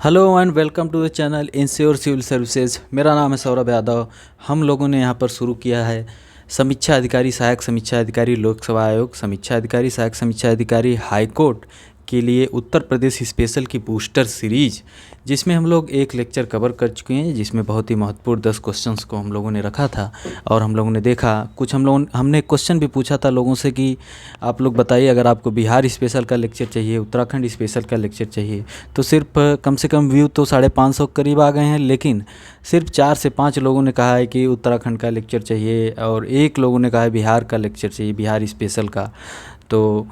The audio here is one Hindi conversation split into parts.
Hello and welcome to the channel Ensure Civil Services. मेरा नाम है सौरभ यादव। हम लोगों ने यहाँ पर शुरू किया है समीक्षा अधिकारी, सहायक समीक्षा अधिकारी, लोक सेवा आयोग, समीक्षा अधिकारी, सहायक समीक्षा अधिकारी, हाई कोर्ट के लिए उत्तर प्रदेश स्पेशल की बूस्टर सीरीज, जिसमें हम लोग एक लेक्चर कवर कर चुके हैं, जिसमें बहुत ही महत्वपूर्ण 10 क्वेश्चंस को हम लोगों ने रखा था और हम लोगों ने देखा कुछ हमने क्वेश्चन भी पूछा था लोगों से कि आप लोग बताइए अगर आपको बिहार स्पेशल का लेक्चर चाहिए, उत्तराखंड स्पेशल का लेक्चर चाहिए, तो सिर्फ कम से कम व्यू तो 550 करीब आ गए हैं, लेकिन सिर्फ 4 से 5 लोगों ने कहा है कि उत्तराखंड का लेक्चर चाहिए और एक लोगों ने कहा है बिहार का लेक्चर चाहिए, बिहार स्पेशल का। तो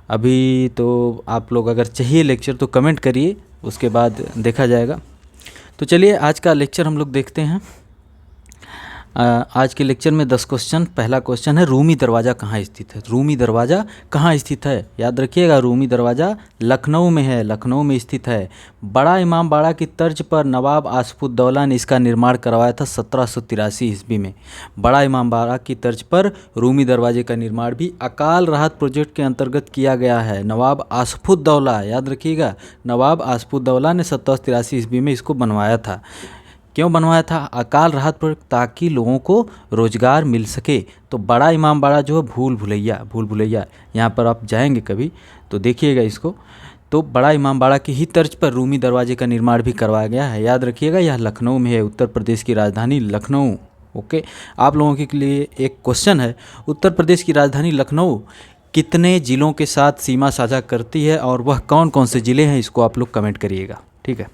अभी तो आप लोग अगर चाहिए लेक्चर तो कमेंट करिए, उसके बाद देखा जाएगा। तो चलिए आज का लेक्चर हम लोग देखते हैं। आज के लेक्चर में 10 क्वेश्चन। पहला क्वेश्चन है रूमी दरवाज़ा कहाँ स्थित है। रूमी दरवाज़ा कहाँ स्थित है, याद रखिएगा। रूमी दरवाज़ा लखनऊ में है, लखनऊ में स्थित है। बड़ा इमाम बाड़ा की तर्ज पर नवाब आसफुद्दौला ने इसका निर्माण करवाया था 1783 ईस्वी में। बड़ा इमाम बाड़ा की तर्ज पर रूमी दरवाजे का निर्माण भी अकाल राहत प्रोजेक्ट के अंतर्गत किया गया है। नवाब आसफुद्दौला, याद रखिएगा, नवाब आसफुद्दौला ने 1783 ईस्वी में इसको बनवाया था। क्यों बनवाया था? अकाल राहत पर, ताकि लोगों को रोज़गार मिल सके। तो बड़ा इमाम बाड़ा जो है भूल भुलैया यहाँ पर आप जाएंगे कभी तो देखिएगा इसको। तो बड़ा इमाम बाड़ा की ही तर्ज पर रूमी दरवाजे का निर्माण भी करवाया गया है। याद रखिएगा यह लखनऊ में है, उत्तर प्रदेश की राजधानी लखनऊ। ओके, आप लोगों के लिए एक क्वेश्चन है, उत्तर प्रदेश की राजधानी लखनऊ कितने ज़िलों के साथ सीमा साझा करती है और वह कौन कौन से ज़िले हैं, इसको आप लोग कमेंट करिएगा। ठीक है,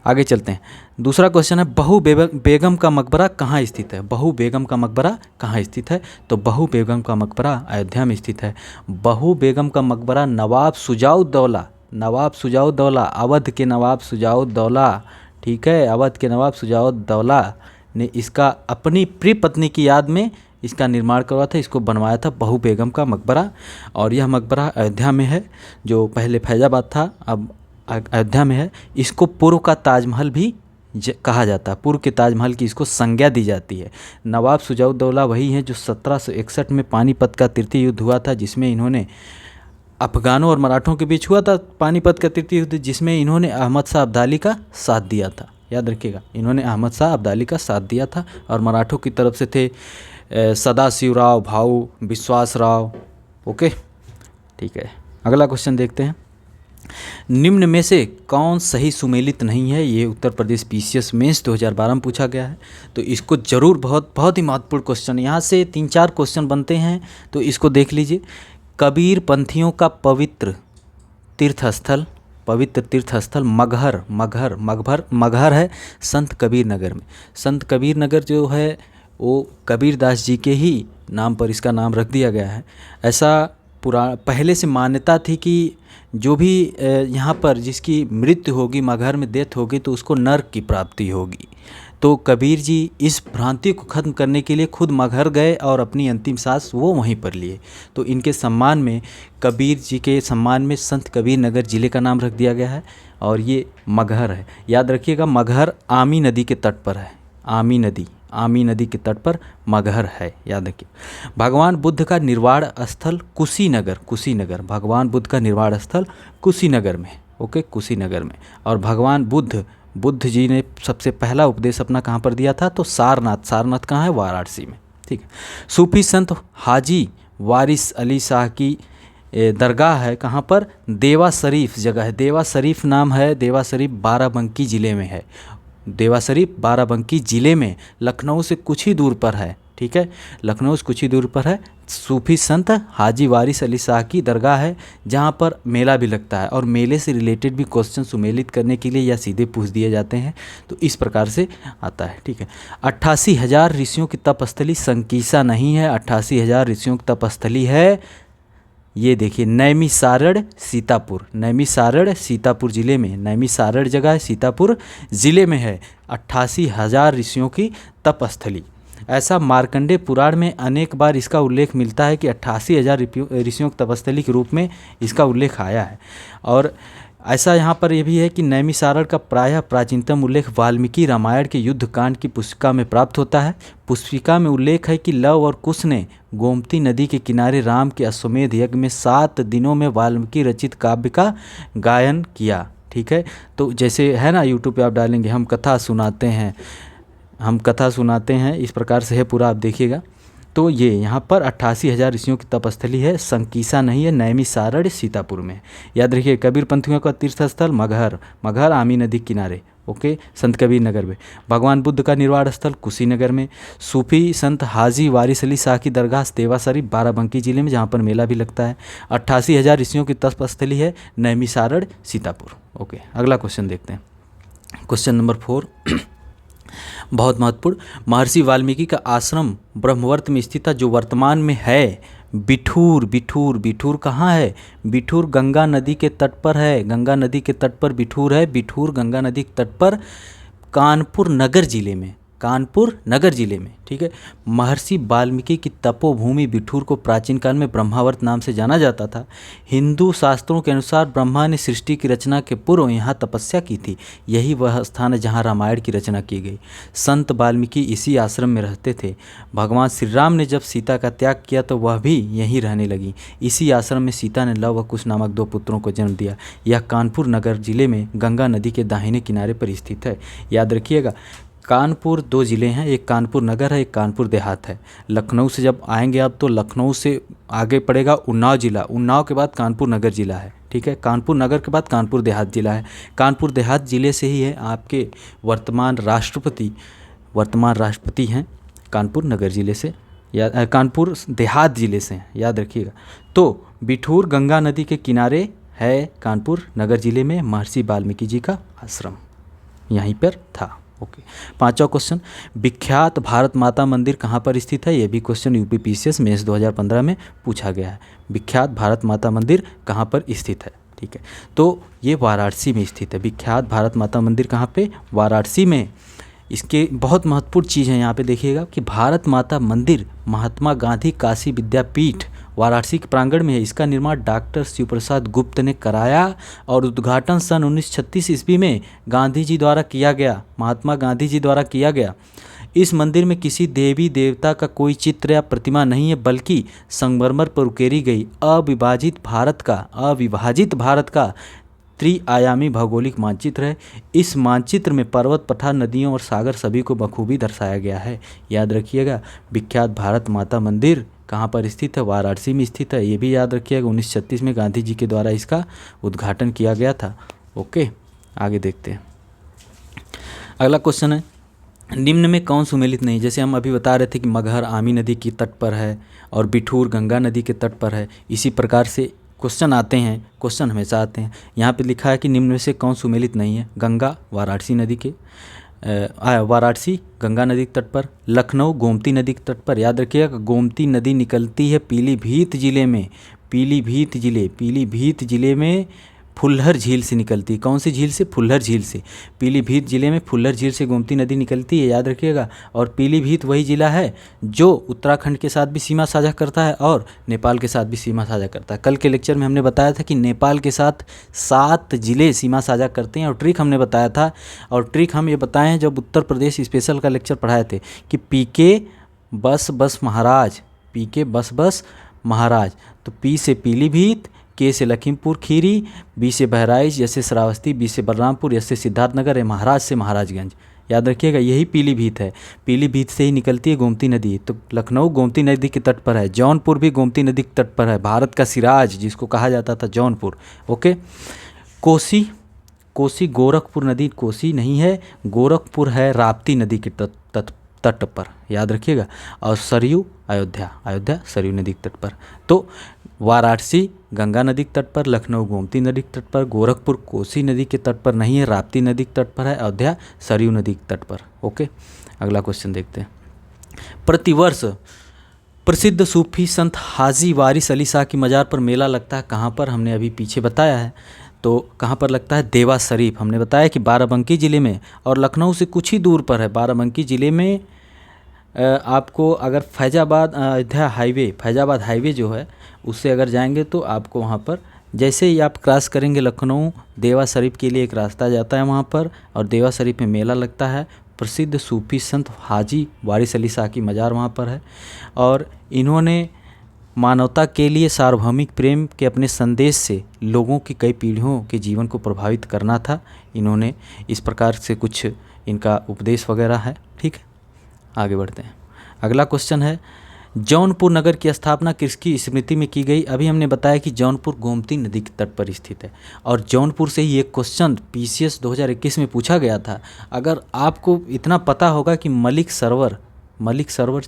आगे चलते हैं। दूसरा क्वेश्चन है बहू बेगम का मकबरा कहाँ स्थित है। बहू बेगम का मकबरा कहाँ स्थित है? तो बहू बेगम का मकबरा अयोध्या में स्थित है। बहू बेगम का मकबरा नवाब सुजाउद्दौला, अवध के नवाब सुजाउद्दौला, ठीक है, अवध के नवाब सुजाउद्दौला ने इसका अपनी प्रिय पत्नी की याद में इसका निर्माण करवाया था, इसको बनवाया था बहू बेगम का मकबरा। और यह मकबरा अयोध्या में है, जो पहले फैजाबाद था अब अयोध्या में है। इसको पूर्व का ताजमहल भी कहा जाता है, पूर्व के ताजमहल की इसको संज्ञा दी जाती है। नवाब सुजाउद्दौला वही हैं जो 1761 में पानीपत का तृतीय युद्ध हुआ था, जिसमें इन्होंने अफगानों और मराठों के बीच हुआ था पानीपत का तृतीय युद्ध, जिसमें इन्होंने अहमद शाह अब्दाली का साथ दिया था। याद रखिएगा, इन्होंने अहमद शाह अब्दाली का साथ दिया था और मराठों की तरफ से थे सदाशिवराव भाऊ, विश्वास राव। ओके, ठीक है, अगला क्वेश्चन देखते हैं। निम्न में से कौन सही सुमेलित नहीं है? ये उत्तर प्रदेश पीसीएस मेंस 2012 में पूछा गया है, तो इसको जरूर, बहुत ही महत्वपूर्ण क्वेश्चन, यहाँ से 3-4 क्वेश्चन बनते हैं, तो इसको देख लीजिए। कबीर पंथियों का पवित्र तीर्थस्थल मगहर है संत कबीर नगर में। संत कबीर नगर जो है वो कबीरदास जी के ही नाम पर इसका नाम रख दिया गया है। ऐसा पहले से मान्यता थी कि जो भी यहाँ पर जिसकी मृत्यु होगी, मगहर में डेथ होगी, तो उसको नर्क की प्राप्ति होगी। तो कबीर जी इस भ्रांति को ख़त्म करने के लिए खुद मगहर गए और अपनी अंतिम सांस वो वहीं पर लिए। तो इनके सम्मान में, कबीर जी के सम्मान में संत कबीर नगर ज़िले का नाम रख दिया गया है और ये मगहर है। याद रखिएगा, मगहर आमी नदी के तट पर है। आमी नदी के तट पर मगहर है, याद रखिए। भगवान बुद्ध का निर्वाण स्थल कुशीनगर, भगवान बुद्ध का निर्वाण स्थल कुशीनगर में। ओके, कुशीनगर में। और भगवान बुद्ध जी ने सबसे पहला उपदेश अपना कहाँ पर दिया था? तो सारनाथ कहाँ है? वाराणसी में। ठीक है। सूफी संत हाजी वारिस अली शाह की दरगाह है कहाँ पर? देवा शरीफ जगह है, देवा शरीफ नाम है, देवा शरीफ बाराबंकी ज़िले में है। देवा शरीफ बाराबंकी ज़िले में लखनऊ से कुछ ही दूर पर है। ठीक है, लखनऊ से कुछ ही दूर पर है। सूफी संत हाजी वारिस अली शाह की दरगाह है, जहाँ पर मेला भी लगता है और मेले से रिलेटेड भी क्वेश्चन सुमेलित करने के लिए या सीधे पूछ दिए जाते हैं, तो इस प्रकार से आता है। ठीक है, 88,000 ऋषियों की तपस्थली संकीसा नहीं है, 88,000 ऋषियों की तपस्थली है, ये देखिए, नैमिसारण्य सीतापुर ज़िले में, नैमिसारण्य जगह है, सीतापुर ज़िले में है। 88,000 ऋषियों की तपस्थली, ऐसा मार्कंडेय पुराण में अनेक बार इसका उल्लेख मिलता है कि 88,000 ऋषियों की तपस्थली के रूप में इसका उल्लेख आया है। और ऐसा यहाँ पर यह भी है कि नैमिसारण्य का प्रायः प्राचीनतम उल्लेख वाल्मीकि रामायण के युद्धकांड की पुस्तिका में प्राप्त होता है। पुस्तिका में उल्लेख है कि लव और कुश ने गोमती नदी के किनारे राम के अश्वमेध यज्ञ में 7 दिनों में वाल्मीकि रचित काव्य का गायन किया। ठीक है। तो जैसे है ना, यूट्यूब पे आप डालेंगे हम कथा सुनाते हैं, हम कथा सुनाते हैं, इस प्रकार से है पूरा, आप देखिएगा। तो ये यहाँ पर 88,000 ऋषियों की तपस्थली है, संकीसा नहीं है, नैमिसारण्य सीतापुर में। याद रखिए, कबीर पंथियों का तीर्थ स्थल मगहर, मगहर आमी नदी किनारे, ओके, संत कबीर नगर में। भगवान बुद्ध का निर्वाण स्थल कुशीनगर में। सूफी संत हाजी वारिस अली शाह की दरगाह देवा शरीफ बाराबंकी जिले में, जहाँ पर मेला भी लगता है। 88,000 ऋषियों की तपस्थली है, नैमिसारण्य सीतापुर। ओके, अगला क्वेश्चन देखते हैं, क्वेश्चन नंबर 4 बहुत महत्वपूर्ण। महर्षि वाल्मीकि का आश्रम ब्रह्मवर्त में स्थित था, जो वर्तमान में है बिठूर। बिठूर, बिठूर कहाँ है? बिठूर गंगा नदी के तट पर है, गंगा नदी के तट पर बिठूर है। बिठूर गंगा नदी के तट पर कानपुर नगर जिले में, कानपुर नगर जिले में, ठीक है। महर्षि वाल्मीकि की तपोभूमि बिठूर को प्राचीन काल में ब्रह्मावर्त नाम से जाना जाता था। हिंदू शास्त्रों के अनुसार ब्रह्मा ने सृष्टि की रचना के पूर्व यहाँ तपस्या की थी। यही वह स्थान है जहाँ रामायण की रचना की गई। संत वाल्मीकि इसी आश्रम में रहते थे। भगवान श्री राम ने जब सीता का त्याग किया तो वह भी यहीं रहने लगी। इसी आश्रम में सीता ने लव व कुश नामक 2 पुत्रों को जन्म दिया। यह कानपुर नगर जिले में गंगा नदी के दाहिने किनारे पर स्थित है। याद रखिएगा, कानपुर 2 ज़िले हैं, एक कानपुर नगर है, एक कानपुर देहात है। लखनऊ से जब आएंगे आप तो लखनऊ से आगे पड़ेगा उन्नाव जिला, उन्नाव के बाद कानपुर नगर जिला है, ठीक है। कानपुर नगर के बाद कानपुर देहात जिला है। कानपुर देहात जिले से ही है आपके वर्तमान राष्ट्रपति हैं, कानपुर नगर जिले से, या कानपुर देहात जिले से हैं, याद रखिएगा। तो बिठूर गंगा नदी के किनारे है, कानपुर नगर जिले में महर्षि वाल्मीकि जी का आश्रम यहीं पर था। ओके, 5वां क्वेश्चन, विख्यात भारत माता मंदिर कहाँ पर स्थित है? यह भी क्वेश्चन यूपीपीसीएस मेंस 2015 में पूछा गया है। विख्यात भारत माता मंदिर कहाँ पर स्थित है? ठीक है, तो ये वाराणसी में स्थित है। विख्यात भारत माता मंदिर कहाँ पे? वाराणसी में। इसके बहुत महत्वपूर्ण चीज़ है यहाँ पे देखिएगा कि भारत माता मंदिर महात्मा गांधी काशी विद्यापीठ वाराणसी के प्रांगण में है। इसका निर्माण डॉक्टर शिव प्रसाद गुप्त ने कराया और उद्घाटन सन 1936 ईस्वी में गांधी जी द्वारा किया गया, महात्मा गांधी जी द्वारा किया गया। इस मंदिर में किसी देवी देवता का कोई चित्र या प्रतिमा नहीं है, बल्कि संगमरमर पर उकेरी गई अविभाजित भारत का त्रिआयामी भौगोलिक मानचित्र है। इस मानचित्र में पर्वत, पठार, नदियों और सागर सभी को बखूबी दर्शाया गया है। याद रखिएगा, विख्यात भारत माता मंदिर कहाँ पर स्थित है? वाराणसी में स्थित है। ये भी याद रखिएगा, 1936 में गांधी जी के द्वारा इसका उद्घाटन किया गया था। ओके, आगे देखते हैं। अगला क्वेश्चन है, निम्न में कौन सुमेलित नहीं? जैसे हम अभी बता रहे थे कि मगहर आमी नदी की तट पर है और बिठूर गंगा नदी के तट पर है। इसी प्रकार से क्वेश्चन आते हैं, क्वेश्चन हमेशा आते हैं। यहाँ पे लिखा है कि निम्न में से कौन सुमेलित नहीं है? गंगा वाराणसी नदी के वाराणसी गंगा नदी के तट पर, लखनऊ गोमती नदी के तट पर। याद रखिएगा, गोमती नदी निकलती है पीलीभीत जिले में, पीलीभीत जिले में फुल्लर झील से निकलती है। कौन सी झील से? फुल्लर झील से। पीलीभीत जिले में फुल्लर झील से गोमती नदी निकलती है, याद रखिएगा। और पीलीभीत वही जिला है जो उत्तराखंड के साथ भी सीमा साझा करता है और नेपाल के साथ भी सीमा साझा करता है। कल के लेक्चर में हमने बताया था कि नेपाल के साथ 7 जिले सीमा साझा करते हैं, और ट्रिक हमने बताया था, और ट्रिक हम ये बताए हैं जब उत्तर प्रदेश स्पेशल का लेक्चर पढ़ाए थे कि पीके बस महाराज। तो पी से पीलीभीत, के से लखीमपुर खीरी, बी से बहराइच, एस से श्रावस्ती, बी से बलरामपुर, एस से सिद्धार्थनगर, महाराज से महाराजगंज। याद रखिएगा, यही पीलीभीत है। पीलीभीत से ही निकलती है गोमती नदी। तो लखनऊ गोमती नदी के तट पर है, जौनपुर भी गोमती नदी के तट पर है, भारत का सिराज जिसको कहा जाता था जौनपुर। ओके, कोसी गोरखपुर नदी, कोसी नहीं है, गोरखपुर है राप्ती नदी के तट पर, याद रखिएगा। और सरयू अयोध्या सरयू नदी के तट पर। तो वाराणसी गंगा नदी के तट पर, लखनऊ गोमती नदी के तट पर, गोरखपुर कोसी नदी के तट पर नहीं है, राप्ती नदी के तट पर है, अयोध्या सरयू नदी के तट पर। ओके, अगला क्वेश्चन देखते हैं। प्रतिवर्ष प्रसिद्ध सूफी संत हाजी वारिस अली शाह की मज़ार पर मेला लगता है। कहाँ पर? हमने अभी पीछे बताया है। तो कहाँ पर लगता है? देवा शरीफ। हमने बताया कि बाराबंकी ज़िले में, और लखनऊ से कुछ ही दूर पर है। बाराबंकी ज़िले में आपको अगर फैज़ाबाद हाईवे जो है उससे अगर जाएंगे तो आपको वहाँ पर, जैसे ही आप क्रॉस करेंगे लखनऊ, देवा शरीफ के लिए एक रास्ता जाता है वहाँ पर, और देवा शरीफ में मेला लगता है। प्रसिद्ध सूफी संत हाजी वारिस अली शाह की मज़ार वहाँ पर है, और इन्होंने मानवता के लिए सार्वभौमिक प्रेम के अपने संदेश से लोगों की कई पीढ़ियों के जीवन को प्रभावित करना था। इन्होंने इस प्रकार से कुछ इनका उपदेश वगैरह है। ठीक है, आगे बढ़ते हैं। अगला क्वेश्चन है, जौनपुर नगर की स्थापना किसकी स्मृति में की गई? अभी हमने बताया कि जौनपुर गोमती नदी के तट पर स्थित है और जौनपुर से ही एक क्वेश्चन पीसीएस 2021 में पूछा गया था। अगर आपको इतना पता होगा कि मलिक सरोवर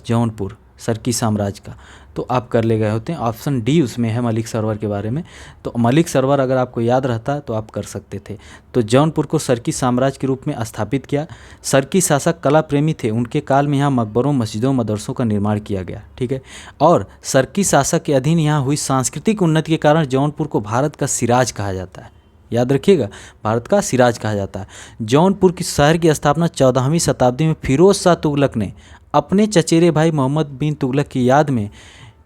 जौनपुर सरकी साम्राज्य का, तो आप कर ले गए होते हैं। ऑप्शन डी उसमें है मलिक सरोवर के बारे में। तो मलिक सरोवर अगर आपको याद रहता तो आप कर सकते थे। तो जौनपुर को सरकी साम्राज्य के रूप में स्थापित किया। सरकी शासक कला प्रेमी थे, उनके काल में यहाँ मकबरों, मस्जिदों, मदरसों का निर्माण किया गया। ठीक है, और सरकी शासक के अधीन यहाँ हुई सांस्कृतिक उन्नति के कारण जौनपुर को भारत का सिराज कहा जाता है। याद रखिएगा, भारत का सिराज कहा जाता है। जौनपुर की शहर की स्थापना 14वीं शताब्दी में फिरोज शाह तुगलक ने अपने चचेरे भाई मोहम्मद बिन तुगलक की याद में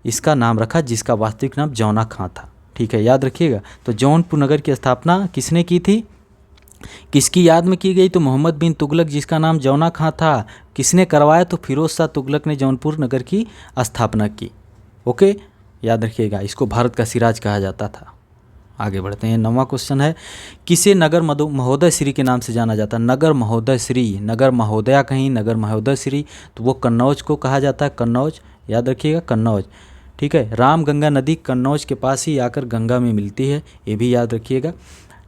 इसका नाम रखा, जिसका वास्तविक नाम जौना खां था। ठीक है, याद रखिएगा। तो जौनपुर नगर की स्थापना किसने की थी, किसकी याद में की गई? तो मोहम्मद बिन तुगलक, जिसका नाम जौना खां था। किसने करवाया? तो फिरोज शाह तुगलक ने जौनपुर नगर की स्थापना की। ओके, याद रखिएगा, इसको भारत का सिराज कहा जाता था। आगे बढ़ते हैं। 9वां क्वेश्चन है, किसे नगर महोदय श्री के नाम से जाना जाता है? नगर महोदय श्री, नगर महोदया कहीं, नगर महोदय श्री, तो वो कन्नौज को कहा जाता है। कन्नौज, याद रखिएगा, कन्नौज। ठीक है, रामगंगा नदी कन्नौज के पास ही आकर गंगा में मिलती है, ये भी याद रखिएगा।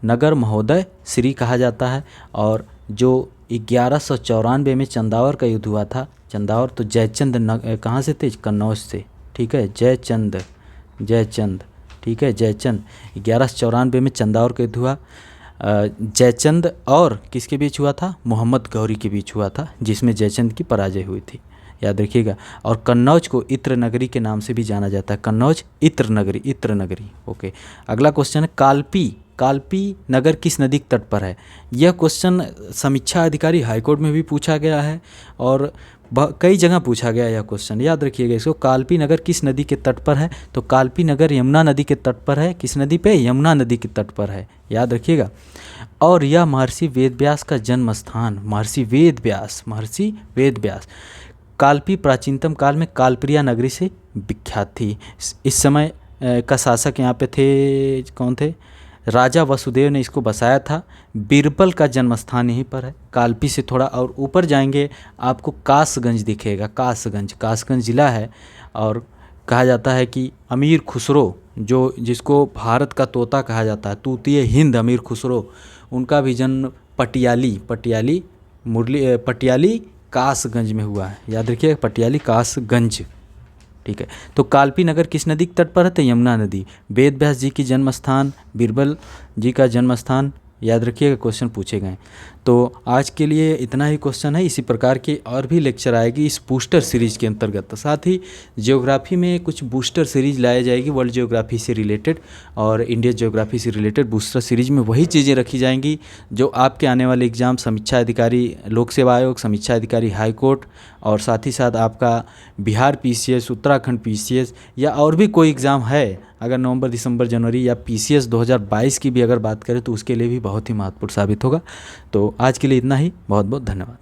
नगर महोदय श्री कहा जाता है। और जो 1194 में चंदावर का युद्ध हुआ था, चंदावर, तो जयचंद कहाँ से थे? कन्नौज से। ठीक है, जयचंद, ठीक है, जयचंद। 1194 में चंदावर का युद्ध हुआ। जयचंद और किसके बीच हुआ था? मोहम्मद गौरी के बीच हुआ था, जिसमें जयचंद की पराजय हुई थी। याद रखिएगा। और कन्नौज को इत्र नगरी के नाम से भी जाना जाता है। कन्नौज इत्र नगरी। ओके, अगला क्वेश्चन है, कालपी नगर किस नदी के तट पर है? यह क्वेश्चन समीक्षा अधिकारी हाईकोर्ट में भी पूछा गया है और कई जगह पूछा गया यह क्वेश्चन। याद रखिएगा इसको। कालपी नगर किस नदी के तट पर है? तो कालपी नगर यमुना नदी के तट पर है। किस नदी पे? यमुना नदी के तट पर है, याद रखिएगा। और यह महर्षि वेदव्यास का जन्म स्थान, महर्षि वेदव्यास। कालपी प्राचीनतम काल में कालप्रिया नगरी से विख्यात थी। इस समय का शासक यहाँ पे थे, कौन थे? राजा वसुदेव ने इसको बसाया था। बीरबल का जन्म स्थान यहीं पर है। कालपी से थोड़ा और ऊपर जाएंगे आपको कासगंज दिखेगा। कासगंज ज़िला है। और कहा जाता है कि अमीर खुसरो, जिसको भारत का तोता कहा जाता है, तूतीय हिंद अमीर खुसरो, उनका भी जन्म पटियाली कासगंज में हुआ है। याद रखिए, पटियाली कासगंज। ठीक है, तो कालपी नगर किस नदी के तट पर है? तो यमुना नदी। वेद व्यास जी की जन्म स्थान, बीरबल जी का जन्म स्थान, याद रखिएगा, क्वेश्चन पूछे गए। तो आज के लिए इतना ही क्वेश्चन है। इसी प्रकार के और भी लेक्चर आएगी इस बूस्टर सीरीज के अंतर्गत। साथ ही ज्योग्राफी में कुछ बूस्टर सीरीज लाई जाएगी, वर्ल्ड ज्योग्राफी से रिलेटेड और इंडिया ज्योग्राफी से रिलेटेड। बूस्टर सीरीज में वही चीज़ें रखी जाएंगी जो आपके आने वाले एग्ज़ाम समीक्षा अधिकारी लोक सेवा आयोग, समीक्षा अधिकारी हाई कोर्ट और साथ ही साथ आपका बिहार पीसीएस, उत्तराखंड पीसीएस या और भी कोई एग्ज़ाम है, अगर नवंबर, दिसंबर, जनवरी या पीसीएस 2022 की भी अगर बात करें तो उसके लिए भी बहुत ही महत्वपूर्ण साबित होगा। तो आज के लिए इतना ही। बहुत बहुत धन्यवाद।